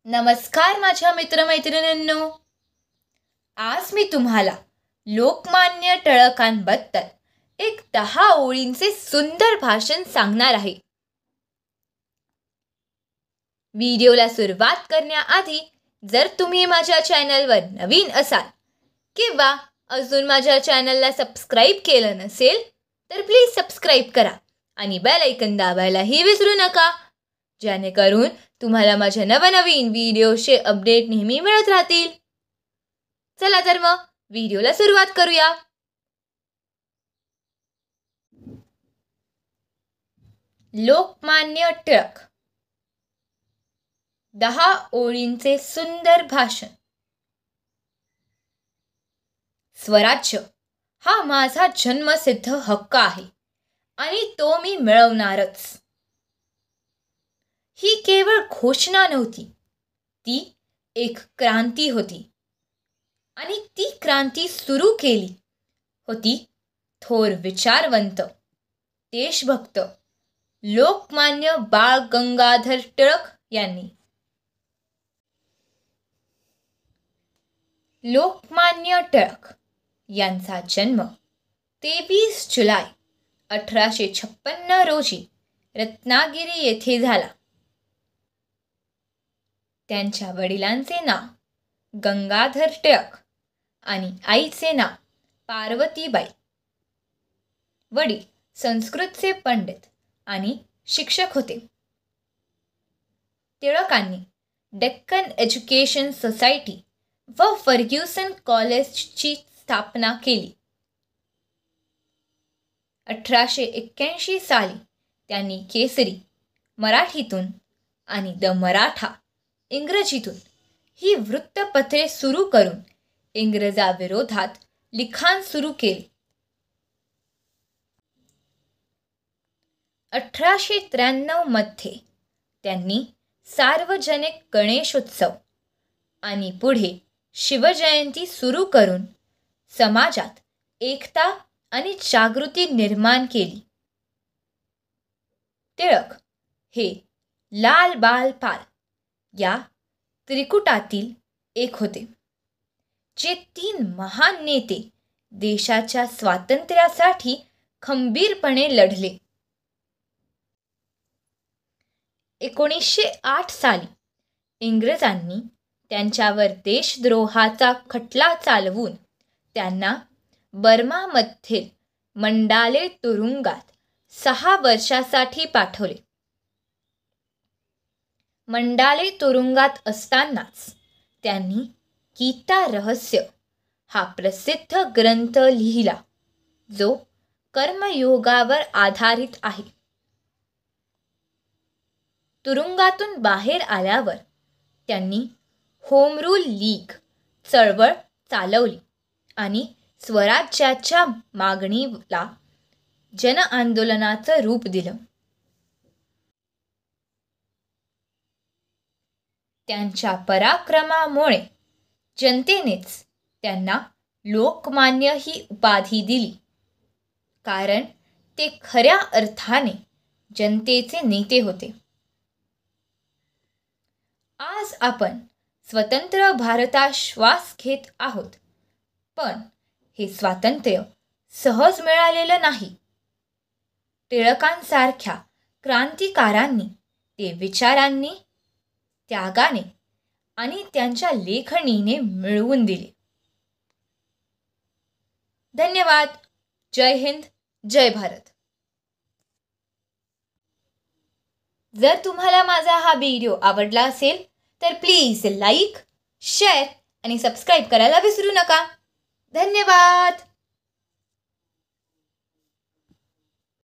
नमस्कार माझ्या मित्रमैत्रिणींनो, आज मी तुम्हाला लोकमान्य टिळकांबद्दल एक 10 ओळींचे सुंदर भाषण सांगणार आहे. व्हिडिओला सुरुवात करण्याआधी जर तुम्ही माझ्या चॅनलवर नवीन असाल किंवा अजून माझ्या चॅनलला सबस्क्राईब केलं नसेल तर प्लीज सबस्क्राईब करा आणि बेल आयकॉन दाबायलाही विसरू नका, जेणेकरून तुम्हाला माझ्या नवनवीन व्हिडिओचे अपडेट नेहमी मिळत राहतील. चला तर मग व्हिडिओला सुरुवात करूया. लोकमान्य टिळक, 10 ओळींचे सुंदर भाषण. स्वराज्य हा माझा जन्मसिद्ध हक्क आहे आणि तो मी मिळवणारच. ही केवळ घोषणा नव्हती, ती एक क्रांती होती आणि ती क्रांती सुरू केली होती थोर विचारवंत, देशभक्त लोकमान्य बाळ गंगाधर टिळक यांनी. लोकमान्य टिळक यांचा जन्म 23 जुलै 1856 रोजी रत्नागिरी येथे झाला. त्यांच्या वडिलांचे नाव गंगाधर टिळक आणि आईचे नाव पार्वतीबाई. वडील संस्कृतचे पंडित आणि शिक्षक होते. टिळकांनी डेक्कन एज्युकेशन सोसायटी व फर्ग्युसन कॉलेजची स्थापना केली. 1881 साली त्यांनी केसरी मराठीतून आणि द मराठा इंग्रजीतून ही वृत्तपत्रे सुरू करून इंग्रजाविरोधात लिखाण सुरू केले. 1893 मध्ये त्यांनी सार्वजनिक गणेशोत्सव आणि पुढे शिवजयंती सुरू करून समाजात एकता आणि जागृती निर्माण केली. टिळक हे लाल बाल पाल या त्रिकुटातील एक होते, जे 3 महान नेते देशाच्या स्वातंत्र्यासाठी खंबीरपणे लढले. 1908 साली इंग्रजांनी त्यांच्यावर देशद्रोहाचा खटला चालवून त्यांना बर्मामधील मंडाले तुरुंगात 6 वर्षासाठी पाठवले. मंडाले तुरुंगात असतानाच त्यांनी गीता रहस्य हा प्रसिद्ध ग्रंथ लिहिला, जो कर्मयोगावर आधारित आहे. तुरुंगातून बाहेर आल्यावर त्यांनी होम रूल लीग चळवळ चालवली आणि स्वराज्याच्या मागणीला जनआंदोलनाचं रूप दिलं. त्यांच्या पराक्रमामुळे जनतेनेच त्यांना लोकमान्य ही उपाधी दिली, कारण ते खऱ्या अर्थाने जनतेचे नेते होते. आज आपण स्वतंत्र भारतात श्वास घेत आहोत, पण हे स्वातंत्र्य सहज मिळालेलं नाही. टिळकांसारख्या क्रांतिकारांनी ते विचारांनी, त्यागाने आणि त्यांच्या लेखणीने मिळवून दिले. धन्यवाद. जय हिंद, जय भारत. जर तुम्हाला माझा हा व्हिडिओ आवडला असेल तर प्लीज लाईक, शेअर आणि सबस्क्राईब करायला विसरू नका. धन्यवाद.